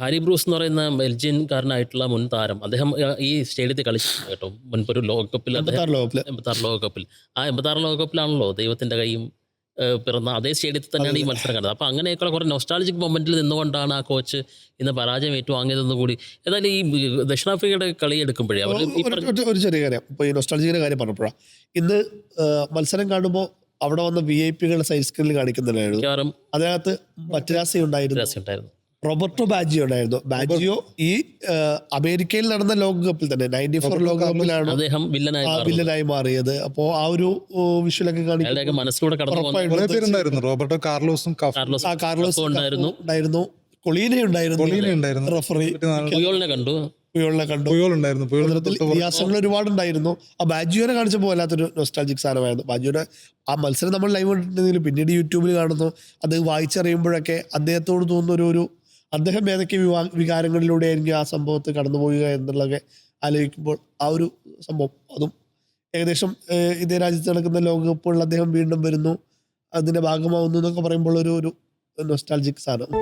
Harry Bruce എന്ന് പറയുന്ന ബെൽജിയൻകാരനായിട്ടുള്ള മുൻ താരം. അദ്ദേഹം ഈ സ്റ്റേഡിയത്തിൽ കളിച്ചിട്ടുണ്ട് കേട്ടോ. മുൻപൊരു ലോകകപ്പിൽ അദ്ദേഹം 86 ലോകകപ്പില് 86 ലോകകപ്പിൽ. ആ 86 ലോകകപ്പിലാണല്ലോ ദൈവത്തിൻ്റെ കൈയും പിറന്ന അതേ സ്റ്റേഡിയത്തിൽ തന്നെയാണ് ഈ മത്സരം കണ്ടത്. അപ്പോൾ അങ്ങനെയൊക്കെയുള്ള കുറേ നൊസ്റ്റാൾജിക് മൊമെൻറ്റിൽ നിന്നുകൊണ്ടാണ് ആ കോച്ച് ഇന്ന് പരാജയം ഏറ്റുവാങ്ങിയതെന്ന് കൂടി. ഏതായാലും ഈ ദക്ഷിണാഫ്രിക്കയുടെ കളി എടുക്കുമ്പോഴേ അവർ ഈ ഒരു ചെറിയ കാര്യം, ഇപ്പോൾ ഈ നൊസ്റ്റാൾജിയുടെ കാര്യം പറഞ്ഞപ്പോഴാണ് ഇന്ന് മത്സരം കാണുമ്പോൾ അവിടെ വന്ന VIP-കളുടെ സൈഡ് സ്ക്രീനിൽ കാണിക്കുന്നുണ്ടായിരുന്നു. മിക്കവാറും അതിനകത്ത് മറ്റരാസി ഉണ്ടായിരുന്നു, ഉണ്ടായിരുന്നു. റോബർട്ടോ ബാജിയോ ഉണ്ടായിരുന്നു. ബാജിയോ ഈ അമേരിക്കയിൽ നടന്ന ലോകകപ്പിൽ തന്നെ 94 ലോകകപ്പിലാണ് അദ്ദേഹം വില്ലനായി മാറിയത്. അപ്പോൾ ആ ഒരു വിഷ്വലൊക്കെ അയാളുടെയൊക്കെ മനസ്സിലൂടെ കടന്നു കുറേ പേരുണ്ടായിരുന്നു. റോബർട്ടോ കാർലോസും കാർലോസ് ഉണ്ടായിരുന്നു, കൊളീന ഉണ്ടായിരുന്നു, റഫറി പുയോളിനെ കണ്ടു. വ്യാസങ്ങൾ ഒരുപാടുണ്ടായിരുന്നു. ആ ബാജിയോനെ കാണിച്ചപ്പോൾ വല്ലാത്തൊരു നൊസ്റ്റാൾജിക് സാധനമായിരുന്നു. ബാജിയോനെ ആ മത്സരം നമ്മൾ ലൈവ് കണ്ടിട്ടുണ്ടെങ്കിലും പിന്നീട് യൂട്യൂബിൽ കാണുന്നു, അത് വായിച്ചറിയുമ്പോഴൊക്കെ അദ്ദേഹത്തോട് തോന്നുന്ന ഒരു അദ്ദേഹം ഏതൊക്കെ വികാരങ്ങളിലൂടെ ആയിരിക്കും ആ സംഭവത്തെ കടന്നുപോവുക എന്നുള്ളതൊക്കെ ആലോചിക്കുമ്പോൾ ആ ഒരു സംഭവം, അതും ഏകദേശം ഇതേ രാജ്യത്ത് നടക്കുന്ന ലോകകപ്പുകളിൽ അദ്ദേഹം വീണ്ടും വരുന്നു, അതിന്റെ ഭാഗമാവുന്നു എന്നൊക്കെ പറയുമ്പോൾ ഒരു നൊസ്റ്റാൾജിക് സാധനം.